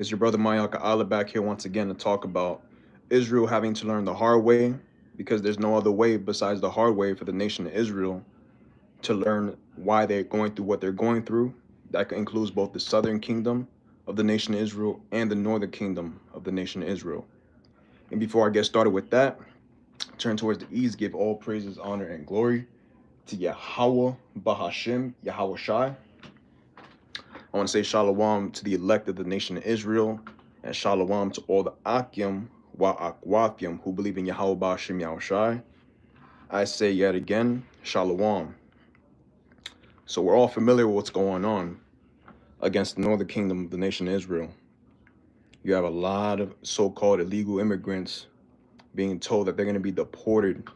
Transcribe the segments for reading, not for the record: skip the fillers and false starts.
It's your brother Mayaka Allah back here once again to talk about Israel having to learn the hard way because there's no other way besides the hard way for the nation of Israel to learn why they're going through what they're going through. That includes both the southern kingdom of the nation of Israel and the northern kingdom of the nation of Israel. And before I get started with that, turn towards the east, give all praises, honor, and glory to Yahweh Bahashim, Yahweh Shai. I want to say shalom to the elect of the nation of Israel, and shalom to all the Akim wa Akwathim who believe in Yahweh Bashim Yahushai. I say yet again, shalom. So we're all familiar with what's going on against the northern kingdom of the nation of Israel. You have a lot of so-called illegal immigrants being told that they're going to be deported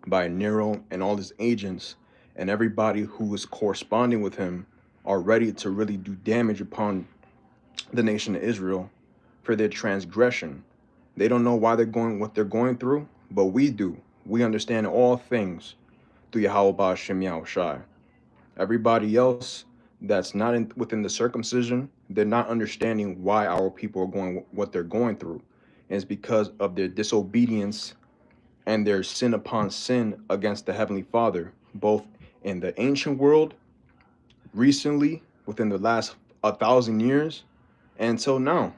by Nero and all his agents, and everybody who is corresponding with him are ready to really do damage upon the nation of Israel for their transgression. They don't know why they're going what they're going through, but we do. We understand all things through Yahweh Ba'Shem Yahushai. Everybody else that's not within the circumcision, they're not understanding why our people are going what they're going through. And it's because of their disobedience and their sin upon sin against the Heavenly Father, both in the ancient world, recently, within the last 1,000 years, until now.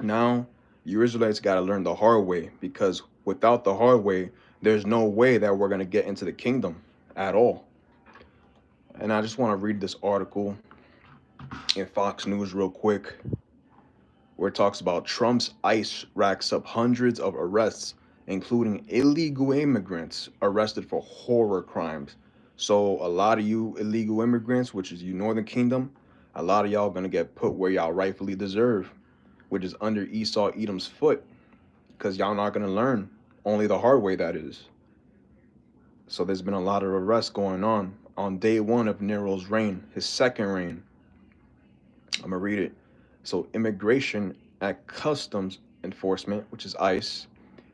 Now, you Israelites got to learn the hard way, because without the hard way, there's no way that we're going to get into the kingdom at all. And I just want to read this article in Fox News real quick, where it talks about Trump's ICE racks up hundreds of arrests, including illegal immigrants arrested for horror crimes. So a lot of you illegal immigrants, which is you Northern Kingdom, a lot of y'all going to get put where y'all rightfully deserve, which is under Esau Edom's foot, because y'all not going to learn, only the hard way, that is. So there's been a lot of arrests going on day one of Nero's reign, his second reign. I'm going to read it. So immigration at Customs Enforcement, which is ICE,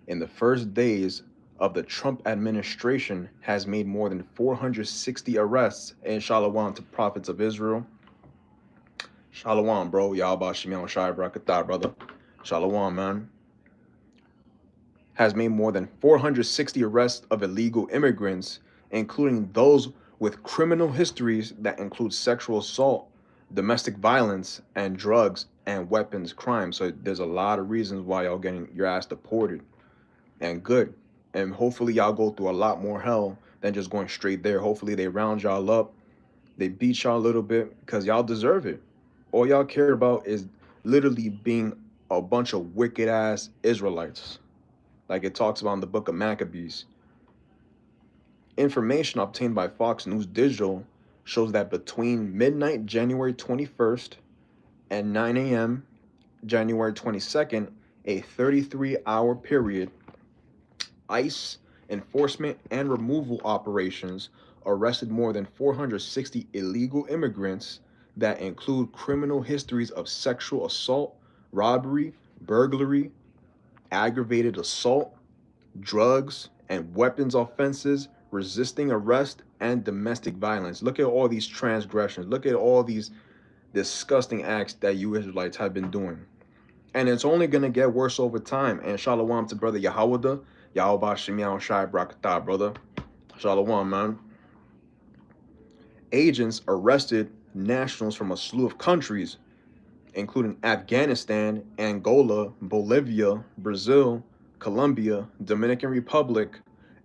in the first days of the Trump administration has made more than 460 arrests. And shalom to prophets of Israel. Shalom, bro. Yahweh Shemiah Shai Barakatah, brother. Shalom, man. Has made more than 460 arrests of illegal immigrants, including those with criminal histories that include sexual assault, domestic violence, and drugs and weapons crimes. So there's a lot of reasons why y'all getting your ass deported. And good. And hopefully y'all go through a lot more hell than just going straight there. Hopefully they round y'all up. They beat y'all a little bit because y'all deserve it. All y'all care about is literally being a bunch of wicked ass Israelites, like it talks about in the book of Maccabees. Information obtained by Fox News Digital shows that between midnight January 21st and 9 a.m. January 22nd, a 33-hour period, ICE enforcement and removal operations arrested more than 460 illegal immigrants that include criminal histories of sexual assault, robbery, burglary, aggravated assault, drugs and weapons offenses, resisting arrest, and domestic violence. Look at all these transgressions. Look at all these disgusting acts that you Israelites have been doing. And it's only going to get worse over time. And shalom to brother Yahweh, Yahweh Shemiah Shai Brakatah, brother. Shalom, man. Agents arrested nationals from a slew of countries, including Afghanistan, Angola, Bolivia, Brazil, Colombia, Dominican Republic,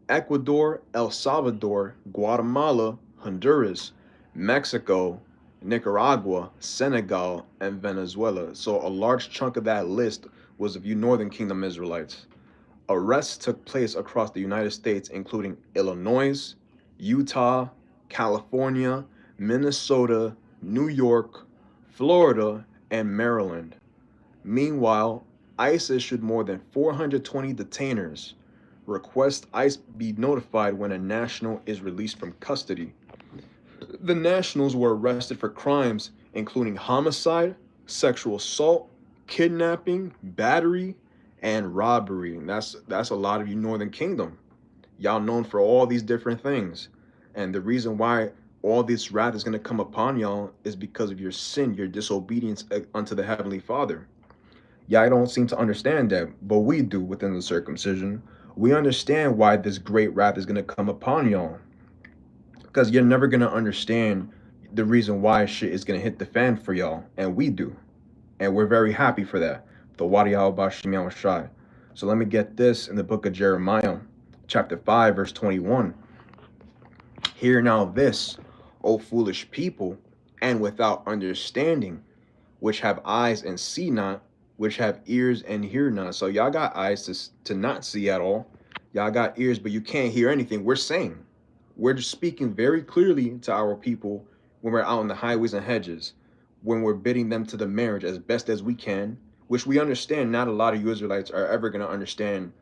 Ecuador, El Salvador, Guatemala, Honduras, Mexico, Nicaragua, Senegal, and Venezuela. So a large chunk of that list was of you Northern Kingdom Israelites. Arrests took place across the United States, including Illinois, Utah, California, Minnesota, New York, Florida, and Maryland. Meanwhile, ICE issued more than 420 detainers. Request ICE be notified when a national is released from custody. The nationals were arrested for crimes including homicide, sexual assault, kidnapping, battery, and robbery. And that's a lot of you Northern Kingdom. Y'all known for all these different things. And the reason why all this wrath is going to come upon y'all is because of your sin, your disobedience unto the Heavenly Father. Yeah, I don't seem to understand that, but we do within the circumcision. We understand why this great wrath is going to come upon y'all. Because you're never going to understand the reason why shit is going to hit the fan for y'all. And we do. And we're very happy for that. The Wadi al Shai. So let me get this in the book of Jeremiah, chapter 5, verse 21. Hear now this, O foolish people, and without understanding, which have eyes and see not, which have ears and hear not. So y'all got eyes to not see at all. Y'all got ears, but you can't hear anything we're saying. We're just speaking very clearly to our people when we're out on the highways and hedges, when we're bidding them to the marriage as best as we can, which we understand not a lot of you Israelites are ever going to understand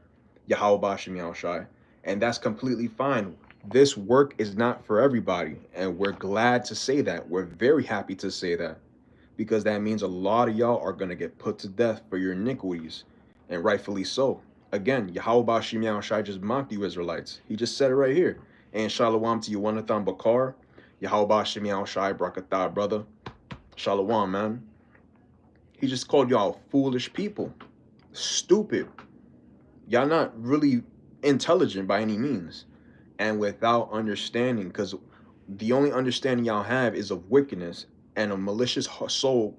Yahweh Bashim Yahushai. And that's completely fine. This work is not for everybody. And we're glad to say that. We're very happy to say that. Because that means a lot of y'all are going to get put to death for your iniquities. And rightfully so. Again, Yahweh Bashim Yahushai just mocked you Israelites. He just said it right here. And Shalom to you, Wanathan Bakar. Yahweh Bashim Yahushai Brakatah, brother. Shalom, man. He just called y'all foolish people. Stupid. Y'all not really intelligent by any means. And without understanding, because the only understanding y'all have is of wickedness, and a malicious soul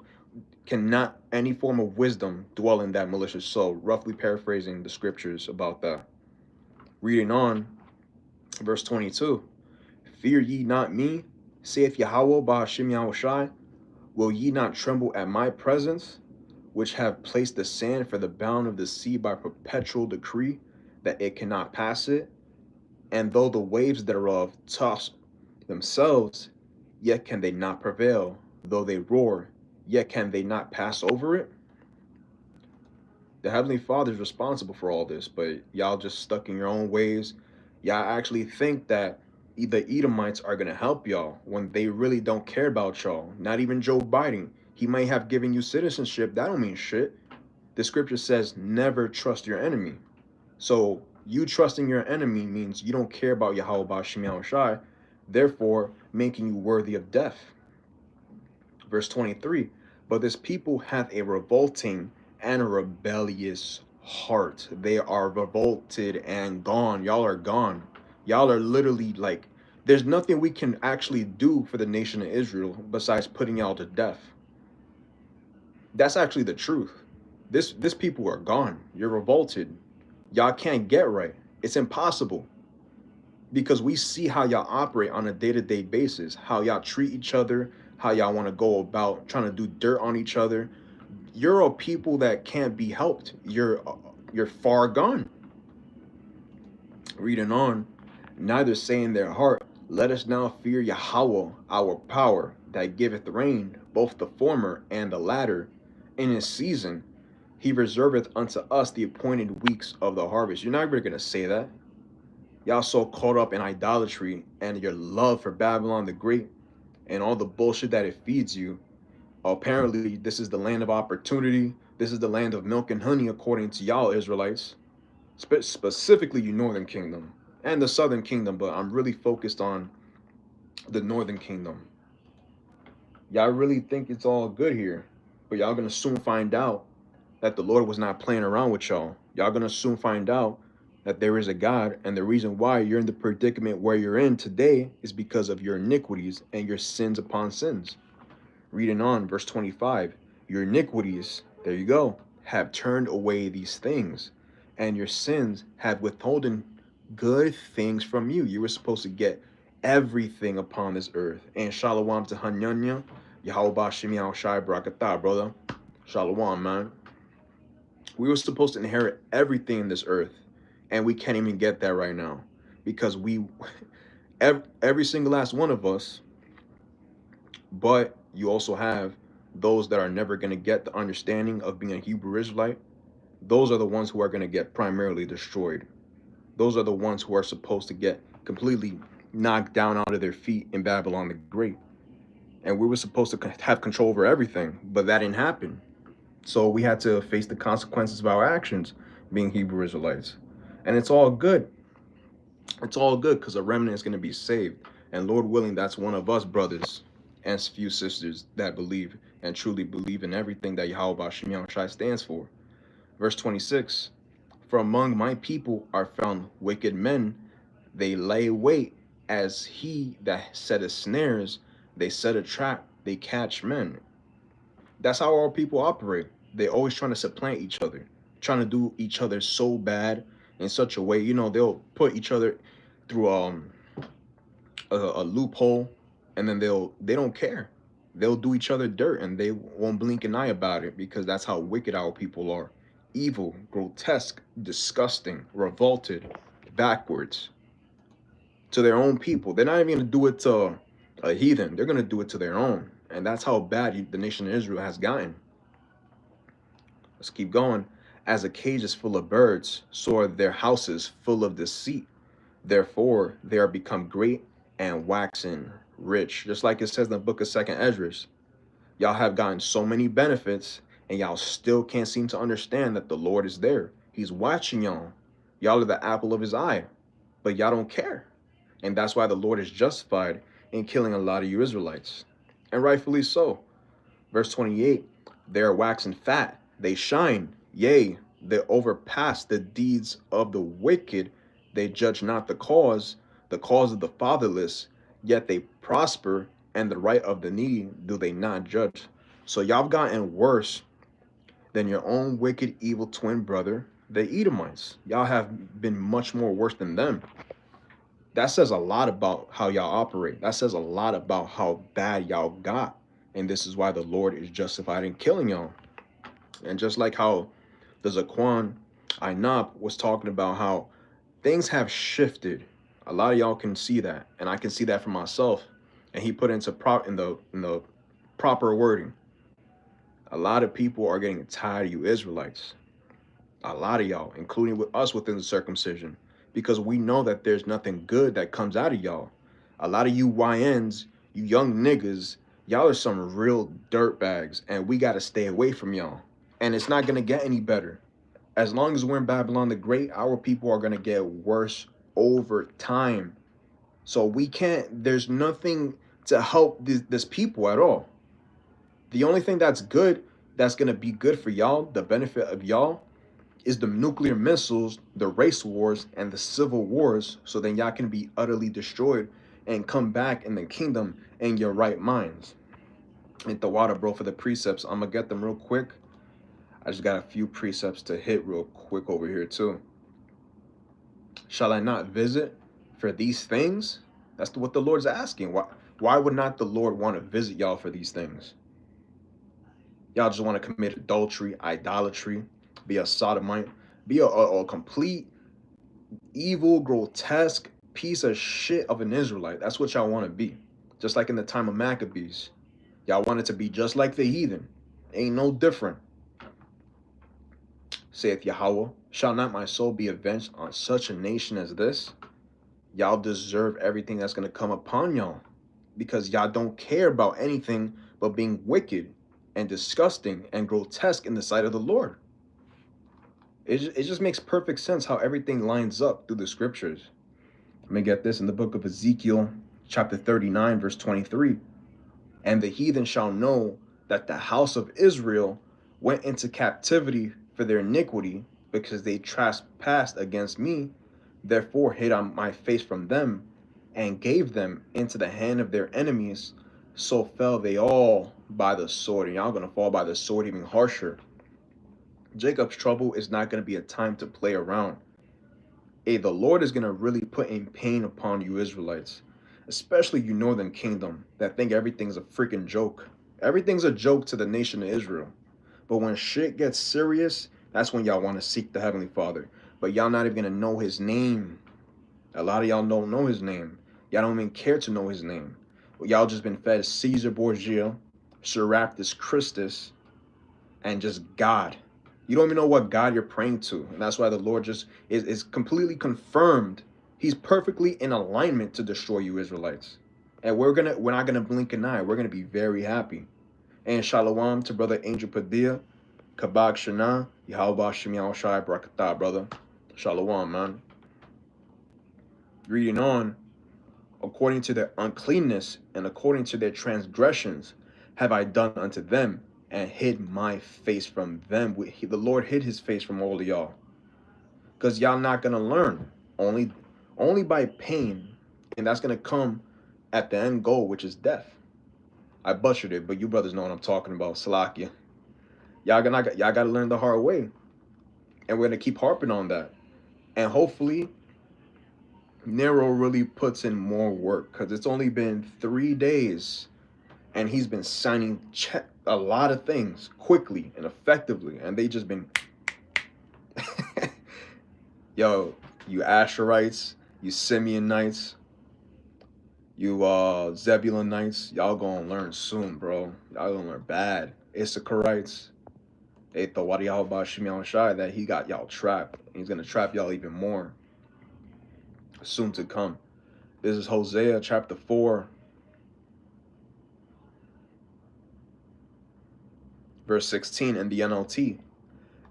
cannot any form of wisdom dwell in that malicious soul. Roughly paraphrasing the scriptures about that. Reading on, verse 22. Fear ye not me, saith Yahweh Ba'ashim Yahushai. Will ye not tremble at my presence, which have placed the sand for the bound of the sea by perpetual decree, that it cannot pass it? And though the waves thereof toss themselves, yet can they not prevail. Though they roar, yet can they not pass over it? The Heavenly Father is responsible for all this, but y'all just stuck in your own ways. Y'all actually think that the Edomites are going to help y'all when they really don't care about y'all. Not even Joe Biden. He might have given you citizenship. That don't mean shit. The scripture says never trust your enemy. So you trusting your enemy means you don't care about Yahweh Ba'ashim Yahushai, therefore making you worthy of death. Verse 23, but this people hath a revolting and a rebellious heart. They are revolted and gone. Y'all are gone. Y'all are literally like, there's nothing we can actually do for the nation of Israel besides putting y'all to death. That's actually the truth. This people are gone. You're revolted. Y'all can't get right. It's impossible. Because we see how y'all operate on a day-to-day basis, how y'all treat each other, how y'all want to go about trying to do dirt on each other. You're a people that can't be helped. You're far gone. Reading on, neither say in their heart, let us now fear Yahweh, our power, that giveth rain, both the former and the latter, in his season. He reserveth unto us the appointed weeks of the harvest. You're not really going to say that. Y'all so caught up in idolatry and your love for Babylon the Great and all the bullshit that it feeds you. Apparently, this is the land of opportunity. This is the land of milk and honey, according to y'all Israelites. Specifically, you Northern Kingdom and the Southern Kingdom, but I'm really focused on the Northern Kingdom. Y'all really think it's all good here, but y'all gonna soon find out that the Lord was not playing around with y'all. Y'all gonna soon find out that there is a God, and the reason why you're in the predicament where you're in today is because of your iniquities and your sins upon sins. Reading on, verse 25, your iniquities, there you go, have turned away these things, and your sins have withholden good things from you. You were supposed to get everything upon this earth. And shalom to Hanyanya, Yahweh Ba'ashim Yahushai Brakatah, brother. Shalom, man. We were supposed to inherit everything in this earth, and we can't even get that right now because every single last one of us, but you also have those that are never going to get the understanding of being a Hebrew Israelite. Those are the ones who are going to get primarily destroyed. Those are the ones who are supposed to get completely knocked down out of their feet in Babylon the Great. And we were supposed to have control over everything, but that didn't happen. So we had to face the consequences of our actions being Hebrew Israelites. And it's all good. It's all good because a remnant is going to be saved. And Lord willing, that's one of us brothers and few sisters that believe and truly believe in everything that Yahweh Shem Yahushai stands for. Verse 26, for among my people are found wicked men. They lay wait as he that setteth snares. They set a trap. They catch men. That's how our people operate. They always trying to supplant each other, trying to do each other so bad in such a way. You know, they'll put each other through a loophole, and then they don't care. They'll do each other dirt, and they won't blink an eye about it, because that's how wicked our people are. Evil, grotesque, disgusting, revolted, backwards to their own people. They're not even gonna do it to a heathen. They're gonna do it to their own. And that's how bad the nation of Israel has gotten. Let's keep going. As a cage is full of birds, so are their houses full of deceit. Therefore, they are become great and waxen rich. Just like it says in the book of 2nd Esdras. Y'all have gotten so many benefits, and y'all still can't seem to understand that the Lord is there. He's watching y'all. Y'all are the apple of his eye, but y'all don't care. And that's why the Lord is justified in killing a lot of you Israelites. And rightfully so. Verse 28, they are waxing fat, they shine, yea, they overpass the deeds of the wicked. They judge not the cause of the fatherless, yet they prosper, and the right of the needy do they not judge. So y'all have gotten worse than your own wicked, evil twin brother, the Edomites. Y'all have been much more worse than them. That says a lot about how y'all operate. That says a lot about how bad y'all got. And this is why the Lord is justified in killing y'all. And just like how the Zaquan Ainab was talking about how things have shifted. A lot of y'all can see that, and I can see that for myself. And he put into in the proper wording. A lot of people are getting tired of you Israelites. A lot of y'all, including with us within the circumcision, because we know that there's nothing good that comes out of y'all. A lot of you YNs, you young niggas, y'all are some real dirt bags, and we got to stay away from y'all. And it's not going to get any better. As long as we're in Babylon the Great, our people are going to get worse over time. So we can't, there's nothing to help this people at all. The only thing that's good, that's going to be good for y'all, the benefit of y'all, is the nuclear missiles, the race wars, and the civil wars, so then y'all can be utterly destroyed and come back in the kingdom in your right minds. Hit the water, bro, for the precepts. I'm going to get them real quick. I just got a few precepts to hit real quick over here, too. Shall I not visit for these things? That's what the Lord's asking. Why would not the Lord want to visit y'all for these things? Y'all just want to commit adultery, idolatry, be a sodomite, be a complete evil, grotesque piece of shit of an Israelite. That's what y'all want to be. Just like in the time of Maccabees. Y'all wanted to be just like the heathen. Ain't no different. Saith Yahweh, shall not my soul be avenged on such a nation as this? Y'all deserve everything that's going to come upon y'all, because y'all don't care about anything but being wicked and disgusting and grotesque in the sight of the Lord. It just makes perfect sense how everything lines up through the scriptures. Let me get this in the book of Ezekiel, chapter 39, verse 23. And the heathen shall know that the house of Israel went into captivity for their iniquity, because they trespassed against me. Therefore hid I my face from them, and gave them into the hand of their enemies. So fell they all by the sword. And y'all gonna fall by the sword even harsher. Jacob's trouble is not going to be a time to play around. The Lord is going to really put in pain upon you Israelites, especially you northern kingdom that think everything's a freaking joke. Everything's a joke to the nation of Israel. But when shit gets serious, that's when y'all want to seek the Heavenly Father. But y'all not even going to know his name. A lot of y'all don't know his name. Y'all don't even care to know his name. Y'all just been fed Caesar Borgia, Serapis Christus, and just God. You don't even know what God you're praying to. And that's why the Lord just is completely confirmed. He's perfectly in alignment to destroy you Israelites. And we're not gonna blink an eye. We're gonna be very happy. And shalom to brother Angel Padilla, Kabak Shana, Yahweh Shem Yahushai Barakatah, brother. Shalom, man. Reading on. according to their uncleanness and according to their transgressions have I done unto them, and hid my face from them. The Lord hid his face from all of y'all, because y'all not gonna learn. Only by pain, and that's gonna come at the end goal, which is death. I butchered it, but you brothers know what I'm talking about. Salakia. Y'all gotta learn the hard way, and we're gonna keep harping on that. And hopefully, Nero really puts in more work, because it's only been 3 days, and he's been signing a lot of things quickly and effectively, and they just been yo, you Asherites, you Simeonites, you Zebulonites, y'all gonna learn soon, bro. Y'all gonna learn bad. Issacharites, they thought y'all about Shimon Shai that he got y'all trapped. He's gonna trap y'all even more soon to come. This is Hosea chapter 4, verse 16 in the NLT.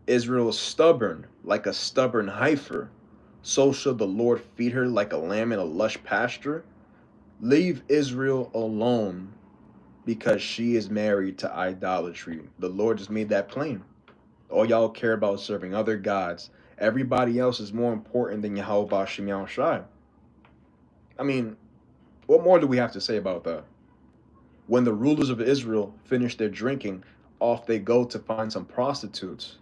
Israel is stubborn like a stubborn heifer. So shall the Lord feed her like a lamb in a lush pasture. Leave Israel alone, because she is married to idolatry. The Lord just made that plain. All y'all care about serving other gods. Everybody else is more important than Yahweh Bashim Yahushai. I mean, what more do we have to say about that? When the rulers of Israel finish their drinking, off they go to find some prostitutes.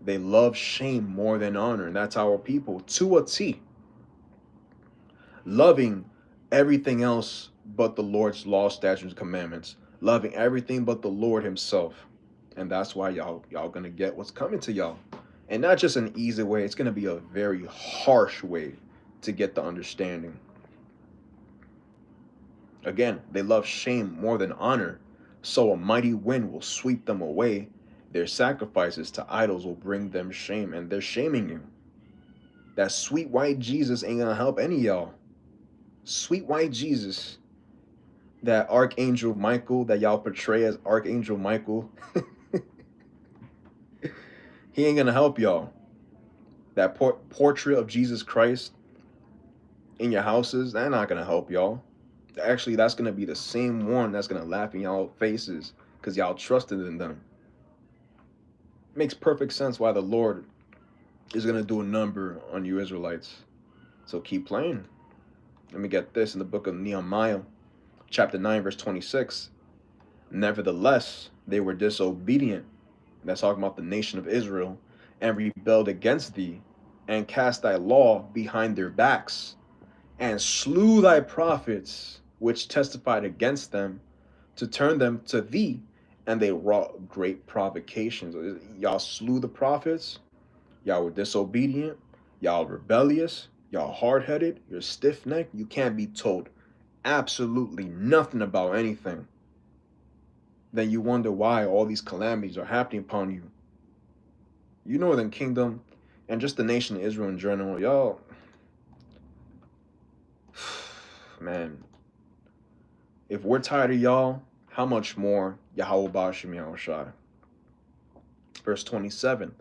They love shame more than honor, and that's our people to a T. Loving everything else but the Lord's law, statutes, commandments. Loving everything but the Lord himself. And that's why y'all gonna get what's coming to y'all. And not just an easy way, it's gonna be a very harsh way to get the understanding. Again, they love shame more than honor, so a mighty wind will sweep them away. Their sacrifices to idols will bring them shame, and they're shaming you. That sweet white Jesus ain't gonna help any of y'all. Sweet white Jesus, that Archangel Michael that y'all portray as Archangel Michael, he ain't gonna help y'all. That portrait of Jesus Christ in your houses, they're not gonna help y'all. Actually, that's gonna be the same one that's gonna laugh in y'all faces because y'all trusted in them. Makes perfect sense why the Lord is gonna do a number on you Israelites. So keep playing. Let me get this in the book of Nehemiah, chapter 9, verse 26. Nevertheless, they were disobedient. That's talking about the nation of Israel, and rebelled against thee, and cast thy law behind their backs, and slew thy prophets, which testified against them, to turn them to thee, and they wrought great provocations. Y'all slew the prophets, y'all were disobedient, y'all rebellious, y'all hard-headed, you're stiff-necked, you can't be told absolutely nothing about anything. Then you wonder why all these calamities are happening upon you. You Northern Kingdom, and just the nation of Israel in general, y'all, man, if we're tired of y'all, how much more Yahweh Bashim Yahushai? Verse 27,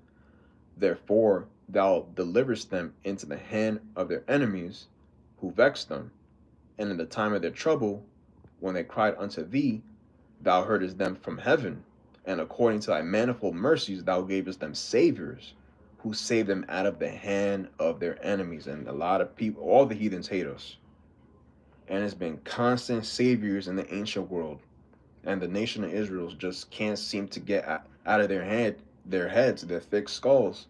therefore thou deliverest them into the hand of their enemies, who vexed them, and in the time of their trouble, when they cried unto thee, thou heardest them from heaven, and according to thy manifold mercies thou gavest them saviors, who saved them out of the hand of their enemies. And a lot of people, all the heathens hate us. And it's been constant saviors in the ancient world. And the nation of Israel just can't seem to get out of their heads, their thick skulls.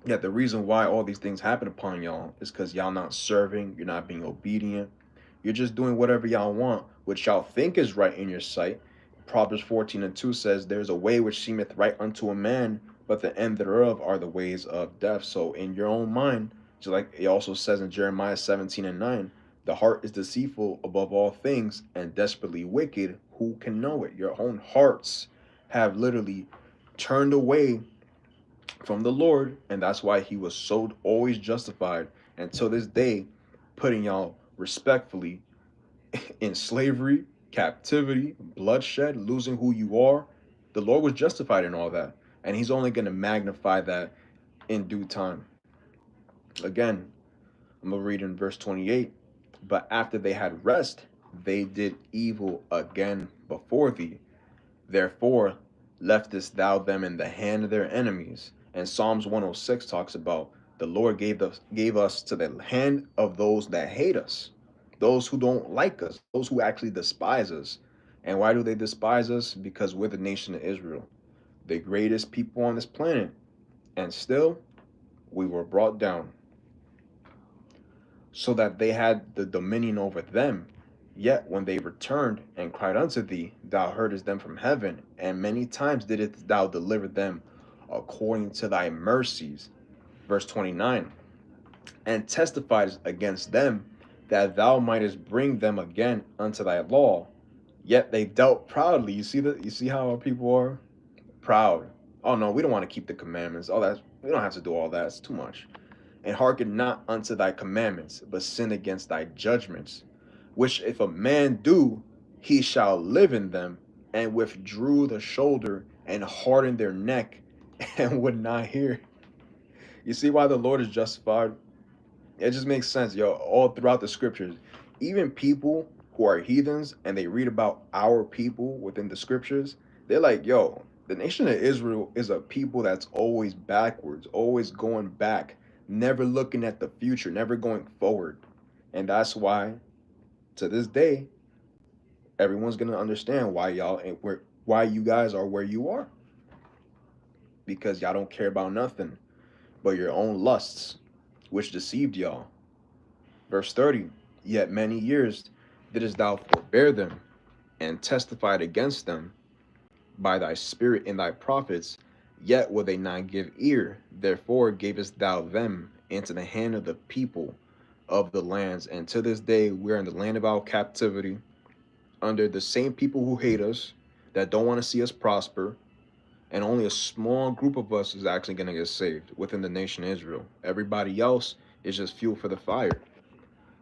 Yet the reason why all these things happen upon y'all is because y'all not serving, you're not being obedient. You're just doing whatever y'all want, which y'all think is right in your sight. Proverbs 14:2 says, there's a way which seemeth right unto a man, but the end thereof are the ways of death. So in your own mind, just like it also says in Jeremiah 17:9, the heart is deceitful above all things and desperately wicked. Who can know it? Your own hearts have literally turned away from the Lord, and that's why he was so always justified until this day, putting y'all respectfully in slavery, captivity, bloodshed, losing who you are. The Lord was justified in all that, and he's only going to magnify that in due time. Again, I'm I'm going to read in verse 28. But after they had rest, they did evil again before thee. Therefore, leftest thou them in the hand of their enemies. And Psalms 106 talks about the Lord gave us to the hand of those that hate us, those who don't like us, those who actually despise us. And why do they despise us? Because we're the nation of Israel, the greatest people on this planet. And still, we were brought down so that they had the dominion over them. Yet when they returned and cried unto thee, thou heardest them from heaven, and many times didst thou deliver them according to thy mercies. Verse 29. And testified against them that thou mightest bring them again unto thy law. Yet they dealt proudly. You see how our people are? Proud. Oh no, we don't want to keep the commandments. Oh, that we don't have to do all that. It's too much. And hearken not unto thy commandments, but sin against thy judgments, which if a man do, he shall live in them, and withdrew the shoulder and hardened their neck and would not hear. You see why the Lord is justified? It just makes sense, yo, all throughout the scriptures. Even people who are heathens and they read about our people within the scriptures, they're like, yo, the nation of Israel is a people that's always backwards, always going back, never looking at the future, never going forward. And that's why, to this day, everyone's gonna understand why why you guys are where you are. Because y'all don't care about nothing but your own lusts, which deceived y'all. Verse 30, yet many years didst thou forbear them, and testified against them by thy spirit and thy prophets, yet would they not give ear. Therefore gavest thou them into the hand of the people of the lands. And to this day, we're in the land of our captivity, under the same people who hate us, that don't want to see us prosper. And only a small group of us is actually going to get saved within the nation of Israel. Everybody else is just fuel for the fire.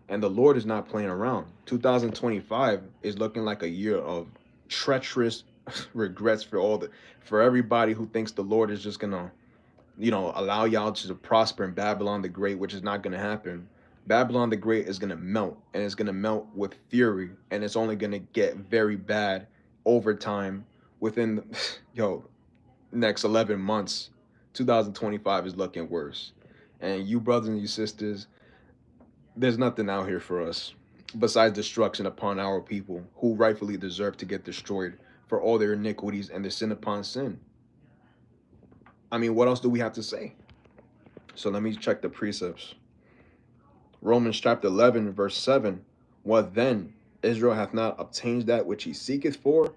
And the Lord is not playing around. 2025 is looking like a year of treacherous regrets for everybody who thinks the Lord is just gonna, allow y'all to prosper in Babylon the Great, which is not gonna happen. Babylon the Great is gonna melt, and it's gonna melt with fury, and it's only gonna get very bad over time. Within next 11 months, 2025 is looking worse. And you brothers and you sisters, there's nothing out here for us besides destruction upon our people who rightfully deserve to get destroyed for all their iniquities and their sin upon sin. I mean, what else do we have to say? So let me check the precepts. Romans chapter 11, verse 7. What then? Israel hath not obtained that which he seeketh for,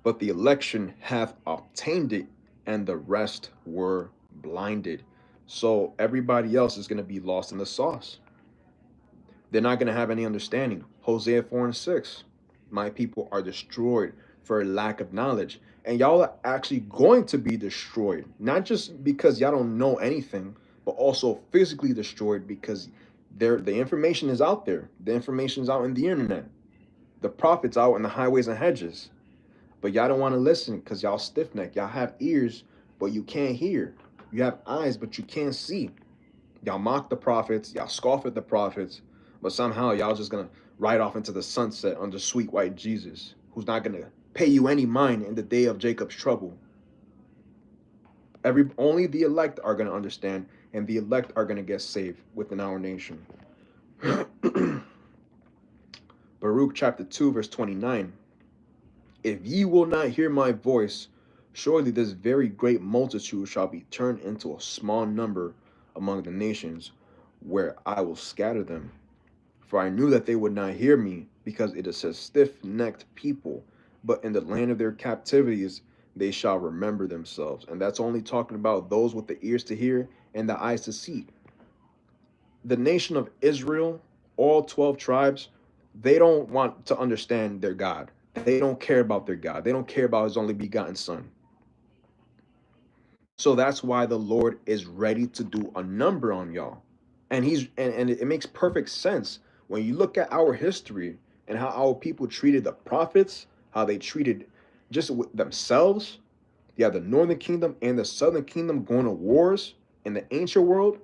but the election hath obtained it, and the rest were blinded. So everybody else is going to be lost in the sauce. They're not going to have any understanding. Hosea 4 and 6. My people are destroyed for a lack of knowledge. And y'all are actually going to be destroyed. Not just because y'all don't know anything, but also physically destroyed because the information is out there. The information is out in the internet. The prophets out in the highways and hedges. But y'all don't want to listen because y'all stiff-necked. Y'all have ears, but you can't hear. You have eyes, but you can't see. Y'all mock the prophets. Y'all scoff at the prophets. But somehow y'all just going to ride off into the sunset under sweet white Jesus, who's not going to pay you any mind in the day of Jacob's trouble. Only the elect are going to understand, and the elect are going to get saved within our nation. Baruch chapter 2, verse 29. If ye will not hear my voice, surely this very great multitude shall be turned into a small number among the nations, where I will scatter them. For I knew that they would not hear me, because it is a stiff-necked people. But in the land of their captivities, they shall remember themselves. And that's only talking about those with the ears to hear and the eyes to see. The nation of Israel, all 12 tribes, they don't want to understand their God. They don't care about their God. They don't care about his only begotten son. So that's why the Lord is ready to do a number on y'all. And it makes perfect sense when you look at our history and how our people treated the prophets, how they treated just themselves. You have the northern kingdom and the southern kingdom going to wars in the ancient world.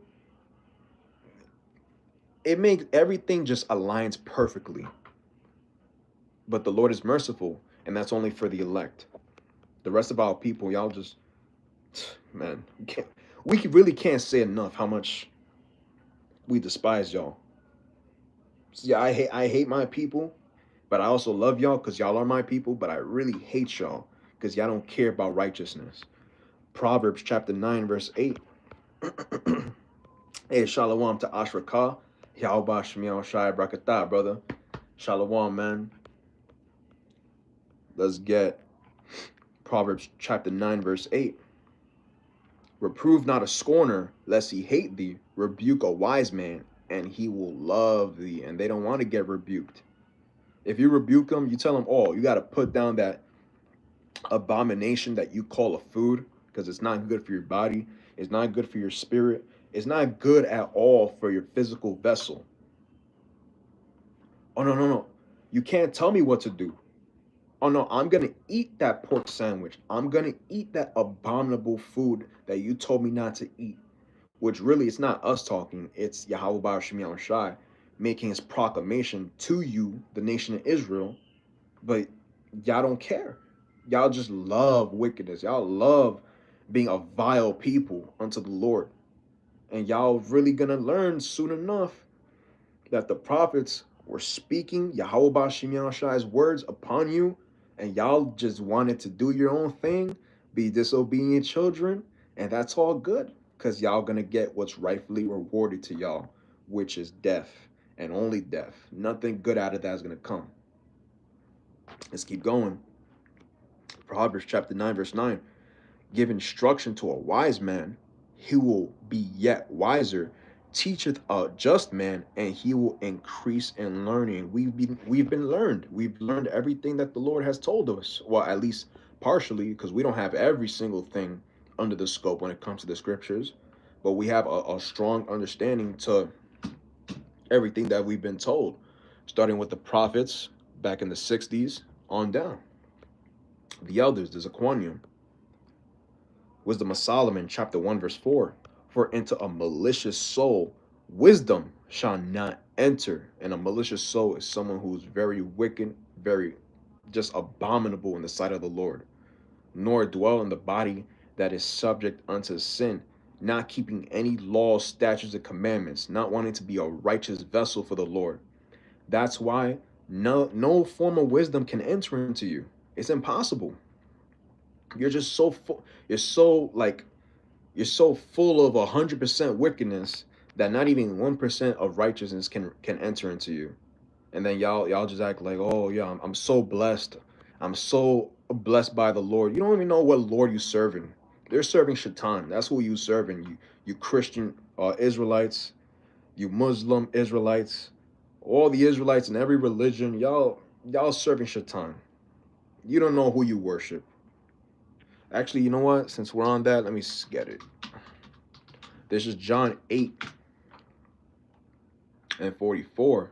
it makes everything just aligns perfectly. But the Lord is merciful, and that's only for the elect. The rest of our people, y'all just, man, we really can't say enough how much we despise y'all. See, I hate my people, but I also love y'all because y'all are my people. But I really hate y'all because y'all don't care about righteousness. Proverbs chapter 9, verse 8. Hey, shalom to Ashrakah. Yahweh Shemiel Shai Brakatah, brother. Shalom, man. Let's get Proverbs chapter 9, verse 8. Reprove not a scorner, lest he hate thee. Rebuke a wise man, and he will love thee. And they don't want to get rebuked. If you rebuke them, you tell them, oh, you got to put down that abomination that you call a food, because it's not good for your body. It's not good for your spirit. It's not good at all for your physical vessel. Oh, no, no, no. You can't tell me what to do. Oh, no, I'm going to eat that pork sandwich. I'm going to eat that abominable food that you told me not to eat. Which really, it's not us talking. It's Yahweh Shemiel Shai making his proclamation to you, the nation of Israel. But y'all don't care. Y'all just love wickedness. Y'all love being a vile people unto the Lord. And y'all really going to learn soon enough that the prophets were speaking Yahweh Shemiel Shai's words upon you, and y'all just wanted to do your own thing, be disobedient children, and that's all good, because y'all gonna get what's rightfully rewarded to y'all, which is death, and only death. Nothing good out of that is gonna come. Let's keep going. Proverbs chapter 9, verse 9. Give instruction to a wise man, he will be yet wiser. Teacheth a just man, and he will increase in learning. We've been learned. We've learned everything that the Lord has told us. Well, at least partially, because we don't have every single thing under the scope when it comes to the scriptures, but we have a strong understanding to everything that we've been told, starting with the prophets back in the 60s on down. The elders, the Zaquanium. Wisdom of Solomon, chapter 1, verse 4. For into a malicious soul, wisdom shall not enter. And a malicious soul is someone who is very wicked, very just abominable in the sight of the Lord. Nor dwell in the body that is subject unto sin, not keeping any laws, statutes, and commandments, not wanting to be a righteous vessel for the Lord. That's why no form of wisdom can enter into you. It's impossible. You're just so full. You're so full of 100% wickedness that not even 1% of righteousness can enter into you. And then y'all just act like, oh yeah, I'm so blessed. I'm so blessed by the Lord. You don't even know what Lord you serving. They're serving Shaitan. That's who you serving. You Christian Israelites, you Muslim Israelites, all the Israelites in every religion. Y'all serving Shaitan. You don't know who you worship. Actually, you know what? Since we're on that, let me get it. This is John 8 and 44.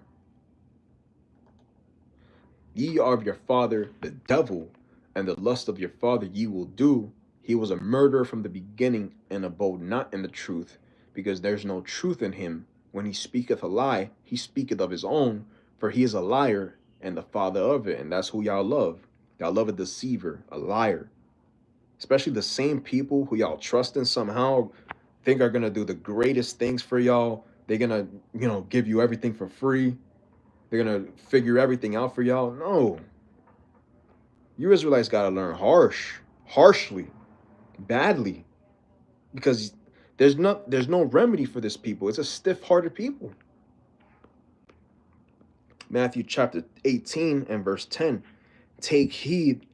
Ye are of your father, the devil, and the lust of your father ye will do. He was a murderer from the beginning, and abode not in the truth, because there's no truth in him. When he speaketh a lie, he speaketh of his own, for he is a liar and the father of it. And that's who y'all love. Y'all love a deceiver, a liar. Especially the same people who y'all trust in somehow, think are gonna do the greatest things for y'all. They're gonna, give you everything for free. They're gonna figure everything out for y'all. No. You Israelites gotta learn harshly, badly. Because there's no remedy for this people. It's a stiff-hearted people. Matthew chapter 18 and verse 10. Take heed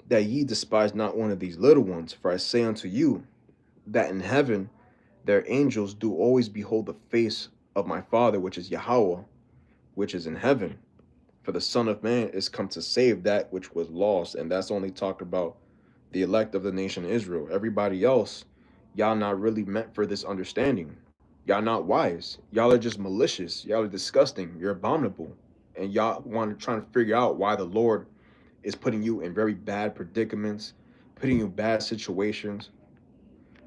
that ye despise not one of these little ones, for I say unto you, that in heaven their angels do always behold the face of my Father, which is Yahweh, which is in heaven. For the Son of Man is come to save that which was lost. And that's only talking about the elect of the nation of Israel. Everybody else, y'all not really meant for this understanding. Y'all not wise. Y'all are just malicious. Y'all are disgusting. You're abominable. And y'all want to try to figure out why the Lord is putting you in very bad predicaments, putting you in bad situations.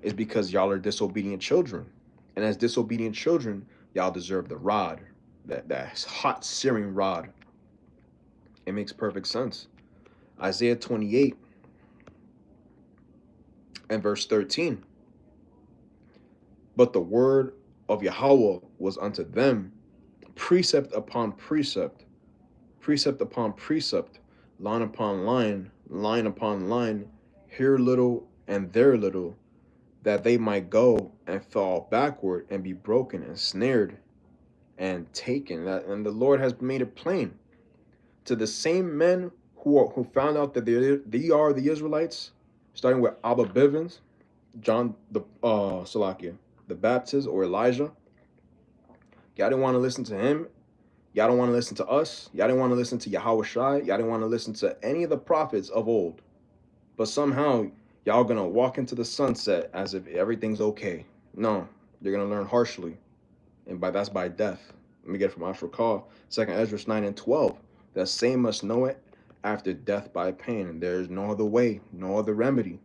Is because y'all are disobedient children. And as disobedient children, Y'all deserve the rod, that hot searing rod. It makes perfect sense. Isaiah 28 and verse 13. But the word of Yahweh was unto them precept upon precept, precept upon precept, line upon line, line upon line, here little and there little, that they might go and fall backward and be broken and snared and taken. And the Lord has made it plain to the same men who found out that they are the Israelites, starting with Abba Bivens, John the Salakia, the Baptist, or Elijah. Y'all didn't want to listen to him. Y'all don't want to listen to us. Y'all didn't want to listen to Yahweh Shai. Y'all didn't want to listen to any of the prophets of old. But somehow y'all gonna walk into the sunset as if everything's okay. No, you're gonna learn harshly, and that's by death. Let me get it from Ashra Call, 2nd Ezra 9 and 12. That same must know it after death by pain, and there is no other way, no other remedy.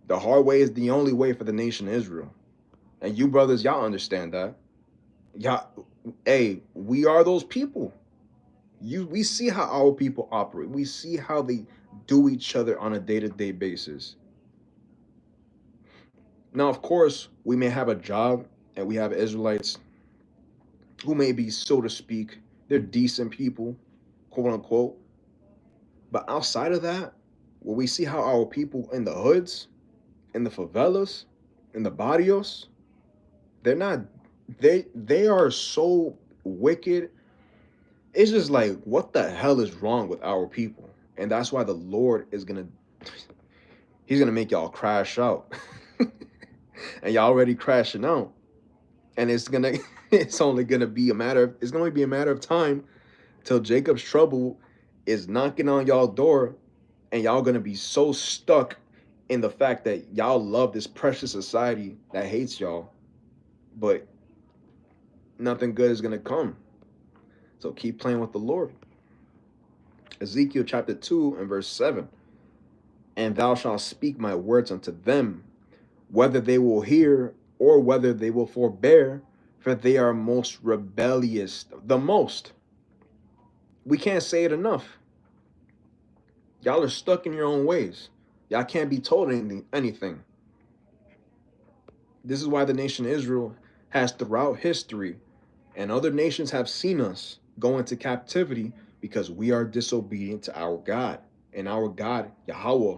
The hard way is the only way for the nation of Israel. And you brothers, y'all understand that. Y'all, hey, we are those people. We see how our people operate. We see how they do each other on a day-to-day basis. Now, of course, we may have a job and we have Israelites who may be, so to speak, they're decent people, quote unquote. But outside of that, where we see how our people in the hoods, in the favelas, in the barrios, they're not, they are so wicked. It's just like, what the hell is wrong with our people? And that's why the Lord is he's gonna make y'all crash out. And y'all already crashing out. And it's only gonna be a matter of time till Jacob's trouble is knocking on y'all door, and y'all gonna be so stuck in the fact that y'all love this precious society that hates y'all, but nothing good is gonna come. So keep playing with the Lord. Ezekiel chapter 2 and verse 7. And thou shalt speak my words unto them, whether they will hear or whether they will forbear, for they are most rebellious. The most. We can't say it enough. Y'all are stuck in your own ways. Y'all can't be told anything. This is why the nation of Israel has throughout history, and other nations have seen us go into captivity because we are disobedient to our God. And our God, Yahweh,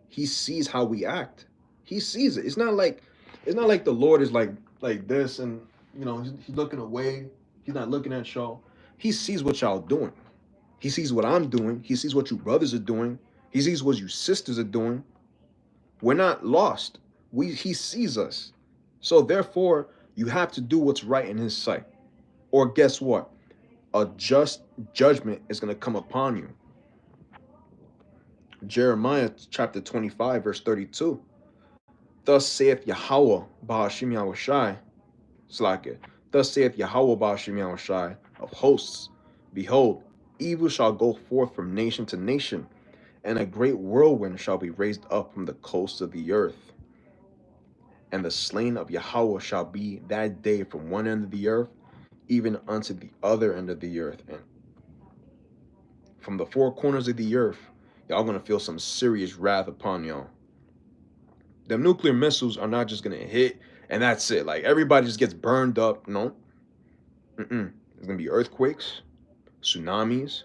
he sees how we act. He sees it. It's not like the Lord is like this, and he's looking away. He's not looking at y'all. He sees what y'all doing. He sees what I'm doing. He sees what you brothers are doing. He sees what you sisters are doing. We're not lost. He sees us. So therefore, you have to do what's right in his sight. Or guess what? A just judgment is going to come upon you. Jeremiah chapter 25, verse 32. Thus saith Yahweh, Ba'ashim Yahushai, Slaket. Thus saith Yahweh, Ba'ashim Yahushai, of hosts, behold, evil shall go forth from nation to nation, and a great whirlwind shall be raised up from the coasts of the earth. And the slain of Yahweh shall be that day from one end of the earth, even unto the other end of the earth. And from the four corners of the earth, y'all gonna feel some serious wrath upon y'all. The nuclear missiles are not just gonna hit and that's it. Like everybody just gets burned up. No. There's gonna be earthquakes, tsunamis.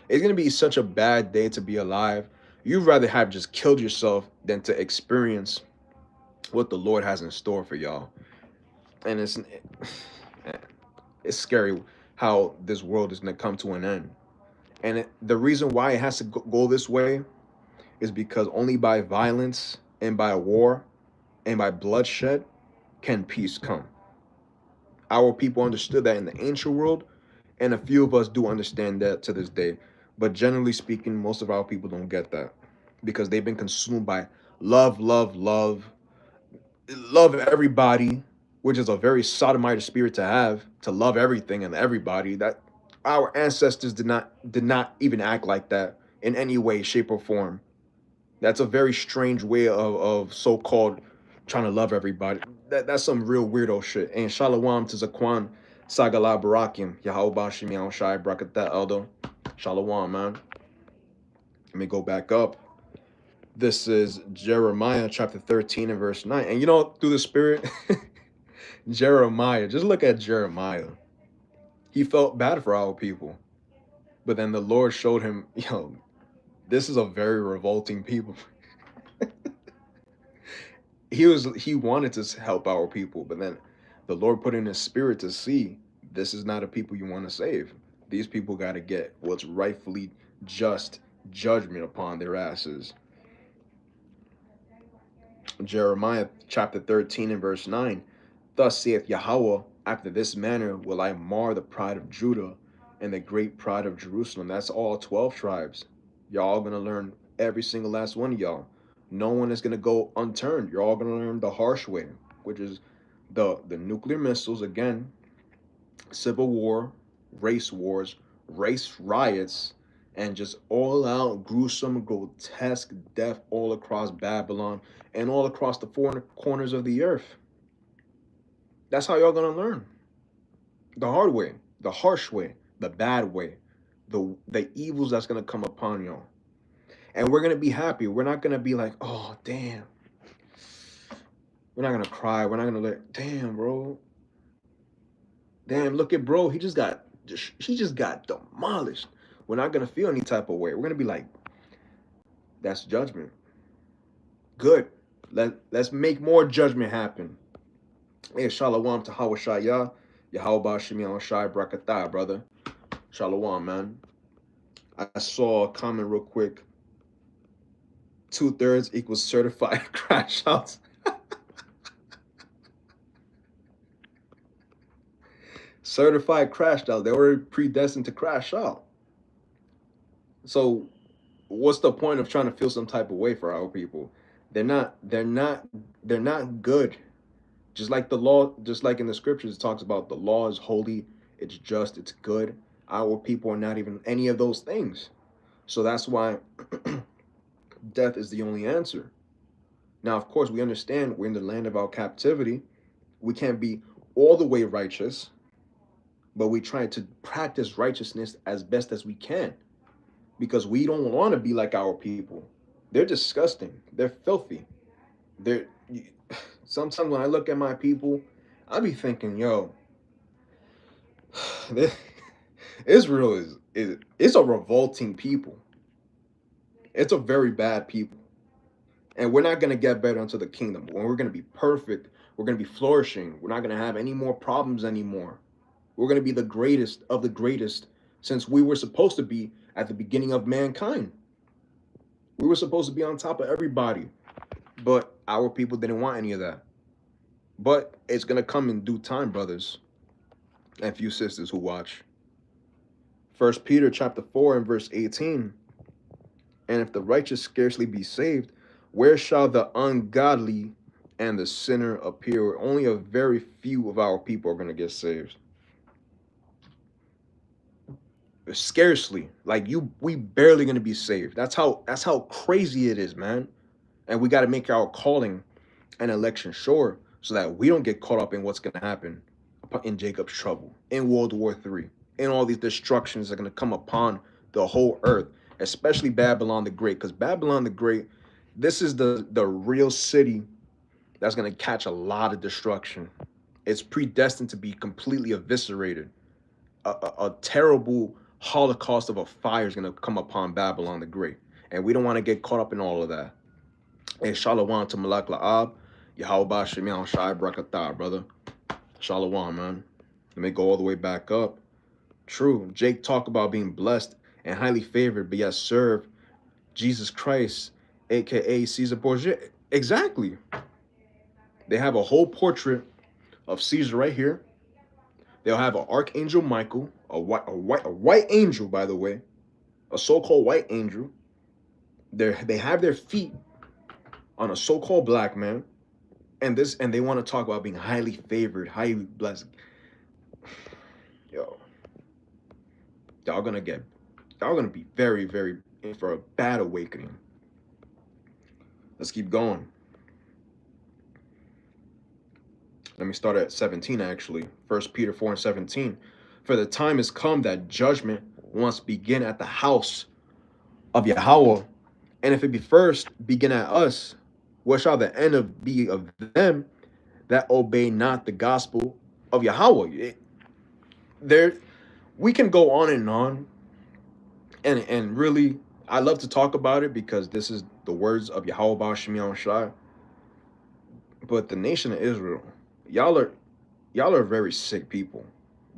It's gonna be such a bad day to be alive. You'd rather have just killed yourself than to experience what the Lord has in store for y'all. And it's scary how this world is gonna come to an end. And the reason why it has to go this way is because only by violence and by war and by bloodshed can peace come. Our people understood that in the ancient world, and a few of us do understand that to this day. But generally speaking, most of our people don't get that because they've been consumed by love everybody, which is a very sodomite spirit to love everything and everybody. That our ancestors did not even act like that in any way, shape, or form. That's a very strange way of so-called trying to love everybody. That's some real weirdo shit. And Shalom to Zaquan Sagala Barakim. Yahweh Bashim Yahweh Shai Brakata Eldo. Shalom, man. Let me go back up. This is Jeremiah chapter 13 and verse 9. And you know, through the spirit, Jeremiah, just look at Jeremiah. He felt bad for our people. But then the Lord showed him, yo, this is a very revolting people. He wanted to help our people, but then the Lord put in his spirit to see this is not a people you want to save. These people got to get what's rightfully just judgment upon their asses. Jeremiah chapter 13 and verse 9. Thus saith Yahweh, after this manner will I mar the pride of Judah and the great pride of Jerusalem. That's all 12 tribes. Y'all going to learn, every single last one of y'all. No one is going to go unturned. You're all going to learn the harsh way, which is the nuclear missiles, again, civil war, race wars, race riots, and just all out gruesome, grotesque death all across Babylon and all across the four corners of the earth. That's how y'all going to learn. The hard way, the harsh way, the bad way, the evils that's going to come upon y'all. And we're going to be happy. We're not going to be like, oh, damn. We're not going to cry. We're not going to let, damn, bro. Damn, look at bro. He just got demolished. We're not going to feel any type of way. We're going to be like, that's judgment. Good. Let's make more judgment happen. Hey, shalom to Hawashaya. Yahweh Bashim Shai Brakatah, brother. Shalom, man. I saw a comment real quick. 2/3 equals certified crash outs. Certified crashed out. They were predestined to crash out. So what's the point of trying to feel some type of way for our people? They're not good. Just like the law, just like in the scriptures, it talks about the law is holy, it's just, it's good. Our people are not even any of those things. So that's why death is the only answer. Now, of course, we understand we're in the land of our captivity. We can't be all the way righteous, but we try to practice righteousness as best as we can because we don't want to be like our people. They're disgusting. They're filthy. Sometimes when I look at my people, I be thinking, yo, Israel is a revolting people. It's a very bad people. And we're not going to get better until the kingdom. When we're going to be perfect, we're going to be flourishing. We're not going to have any more problems anymore. We're going to be the greatest of the greatest since we were supposed to be at the beginning of mankind. We were supposed to be on top of everybody. But our people didn't want any of that. But it's going to come in due time, brothers and few sisters who watch. 1 Peter chapter 4 and verse 18. And if the righteous scarcely be saved, where shall the ungodly and the sinner appear? Only a very few of our people are going to get saved. Scarcely. Like we barely going to be saved. That's how crazy it is, man. And we got to make our calling and election sure so that we don't get caught up in what's going to happen in Jacob's trouble, in World War III, in all these destructions that are going to come upon the whole earth, especially Babylon the Great. Because Babylon the Great, this is the real city that's going to catch a lot of destruction. It's predestined to be completely eviscerated. A terrible holocaust of a fire is going to come upon Babylon the Great. And we don't want to get caught up in all of that. Hey, shalom to Malak La'ab. Yahweh Bashim Yahweh Shai Brakatah, brother. Shalom, man. Let me go all the way back up. True. Jake talked about being blessed and highly favored, but yet serve Jesus Christ, a.k.a. Caesar Borgia. Exactly. They have a whole portrait of Caesar right here. They'll have an Archangel Michael, a white angel, by the way, a so-called white angel. They have their feet on a so-called black man, and they want to talk about being highly favored, highly blessed. Yo, y'all gonna be very, very in for a bad awakening. Let's keep going. Let me start at 17 actually. 1 Peter 4 and 17. For the time has come that judgment must begin at the house of Yahweh. And if it be first begin at us, what shall the end of be of them that obey not the gospel of Yahweh? There, we can go on, and really, I love to talk about it because this is the words of Yahweh Baal Shemi Shai. But the nation of Israel, y'all are very sick people.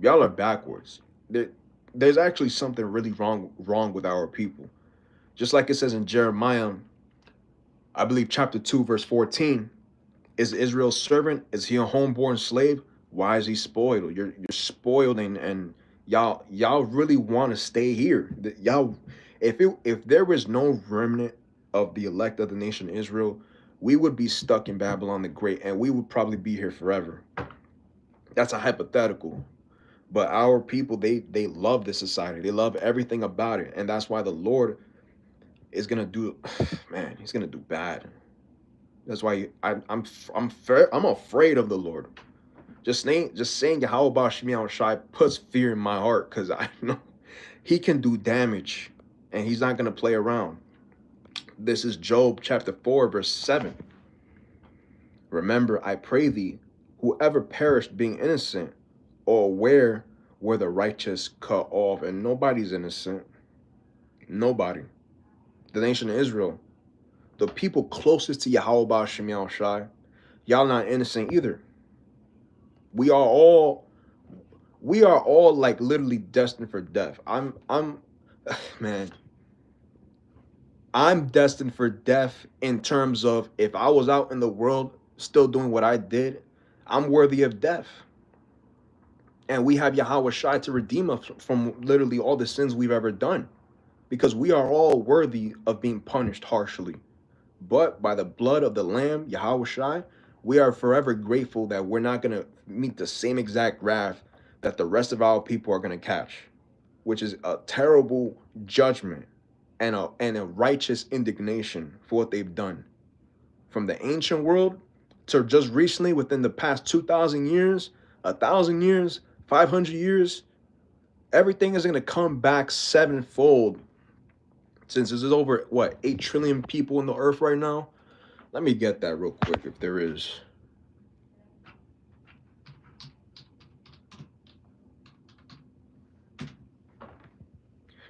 Y'all are backwards. There's actually something really wrong with our people. Just like it says in Jeremiah, I believe chapter 2, verse 14, is Israel's servant? Is he a homeborn slave? Why is he spoiled? You're spoiled, and y'all really want to stay here. Y'all, if there was no remnant of the elect of the nation of Israel, we would be stuck in Babylon the Great, and we would probably be here forever. That's a hypothetical. But our people, they love this society. They love everything about it, and that's why the Lord is gonna do, man, he's gonna do bad. That's why I'm afraid of the Lord. Just saying Yahweh Baal Shemi Shai puts fear in my heart, because I know he can do damage, and he's not gonna play around. This is Job chapter 4, verse 7. Remember, I pray thee, whoever perished being innocent, or where were the righteous cut off? And nobody's innocent. Nobody. The nation of Israel, the people closest to Yahweh Baal Shemi Shai, y'all not innocent either. We are all like literally destined for death. Man, I'm destined for death in terms of, if I was out in the world still doing what I did, I'm worthy of death. And we have Yahweh Shai to redeem us from literally all the sins we've ever done, because we are all worthy of being punished harshly. But by the blood of the Lamb, Yahweh Shai, we are forever grateful that we're not going to meet the same exact wrath that the rest of our people are going to catch, which is a terrible judgment and a righteous indignation for what they've done. From the ancient world to just recently, within the past 2,000 years, 1,000 years, 500 years, everything is going to come back sevenfold. Since there's over, 8 trillion people in the earth right now? Let me get that real quick, if there is.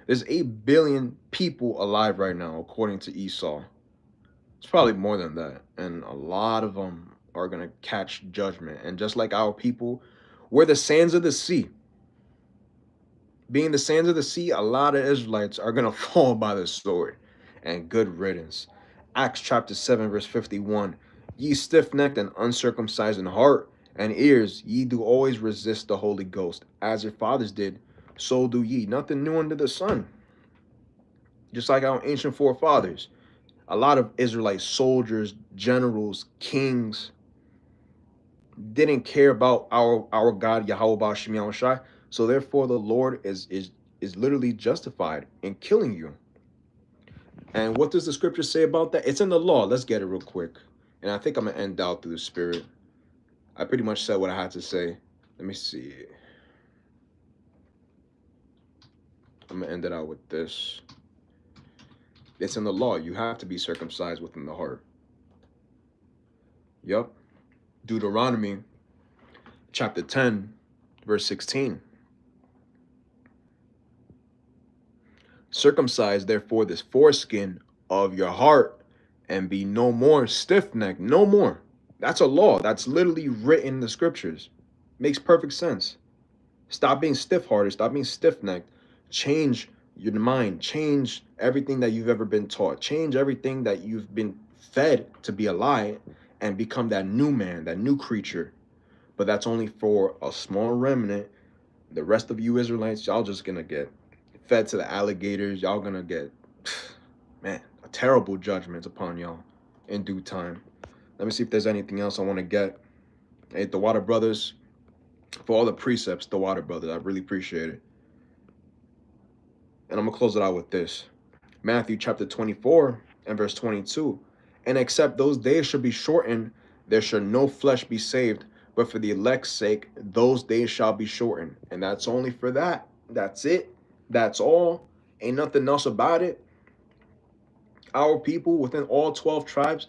There's 8 billion people alive right now, according to Esau. It's probably more than that. And a lot of them are going to catch judgment. And just like our people, we're the sands of the sea. Being the sands of the sea, a lot of Israelites are going to fall by the sword. And good riddance. Acts chapter 7, verse 51. Ye stiff-necked and uncircumcised in heart and ears, ye do always resist the Holy Ghost. As your fathers did, so do ye. Nothing new under the sun. Just like our ancient forefathers. A lot of Israelite soldiers, generals, kings didn't care about our God, Yahweh Baal Shemi Shai. So therefore, the Lord is literally justified in killing you. And what does the scripture say about that? It's in the law. Let's get it real quick. And I think I'm going to end out through the Spirit. I pretty much said what I had to say. Let me see. I'm going to end it out with this. It's in the law. You have to be circumcised within the heart. Yup. Deuteronomy chapter 10, verse 16. Circumcise therefore this foreskin of your heart, and be no more stiff-necked. No more. That's a law. That's literally written in the scriptures. Makes perfect sense. Stop being stiff-hearted. Stop being stiff-necked. Change your mind. Change everything that you've ever been taught. Change everything that you've been fed to be a lie, and become that new man, that new creature. But that's only for a small remnant. The rest of you Israelites, y'all just gonna get fed to the alligators. Y'all gonna get, man, a terrible judgment upon y'all in due time. Let me see if there's anything else I want to get. Hey, the Water Brothers, for all the precepts, the Water Brothers, I really appreciate it. And I'm gonna close it out with this. Matthew chapter 24 and verse 22. And except those days should be shortened, there shall no flesh be saved, But for the elect's sake, those days shall be shortened. And that's only for that. That's it. That's all. Ain't nothing else about it. Our people within all 12 tribes,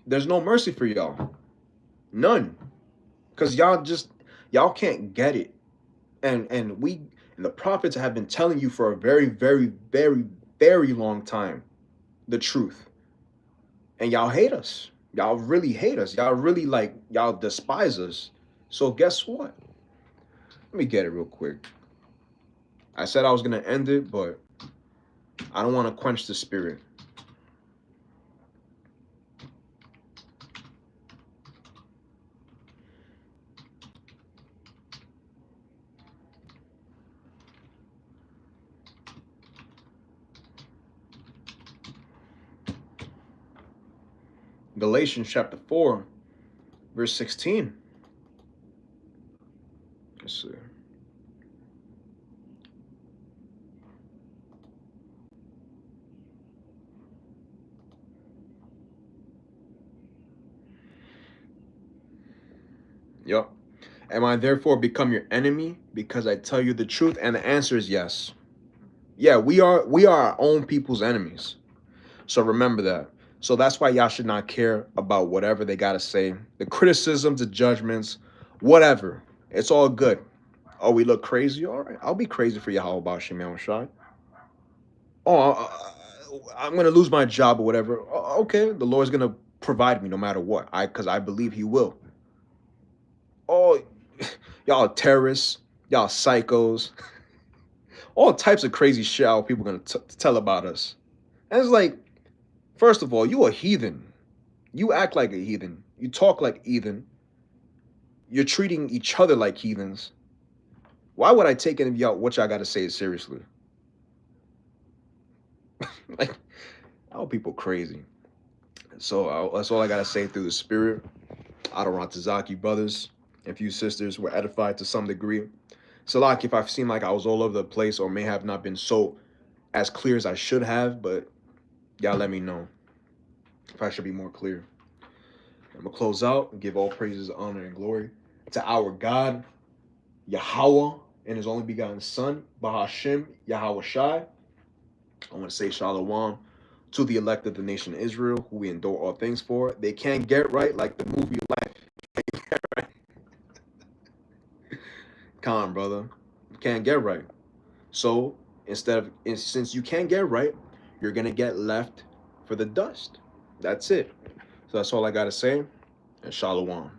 there's no mercy for y'all. None. Because y'all can't get it. And the prophets have been telling you for a very, very, very, very long time the truth. And y'all hate us. Y'all really hate us. Y'all really y'all despise us. So guess what? Let me get it real quick. I said I was going to end it, but I don't want to quench the spirit. Galatians chapter 4, verse 16. Let's see. Yep. Am I therefore become your enemy because I tell you the truth? And the answer is yes. Yeah, we are our own people's enemies. So remember that. So that's why y'all should not care about whatever they got to say. The criticisms, the judgments, whatever. It's all good. Oh, we look crazy? All right. I'll be crazy for Yahweh about Shemel Shai. Oh, I'm going to lose my job or whatever. Okay, the Lord's going to provide me no matter what. Because I believe he will. Oh, y'all terrorists. Y'all psychos. All types of crazy shit how people going to tell about us. And it's like, first of all, you a heathen. You act like a heathen. You talk like heathen. You're treating each other like heathens. Why would I take any of y'all what y'all got to say seriously? Like, how people crazy. So that's all I got to say through the spirit. Adoratazaki brothers and few sisters were edified to some degree. Salak, if I've seemed like I was all over the place or may have not been so as clear as I should have, but y'all let me know if I should be more clear. I'm going to close out and give all praises, honor, and glory to our God, Yahweh, and his only begotten Son, Bahashim, Yahweh Shai. I want to say Shalom to the elect of the nation of Israel, who we endure all things for. They can't get right like the movie Life. Can't get right. Come on, brother. You can't get right. So since you can't get right, you're going to get left for the dust. That's it. So that's all I got to say. And Shalom.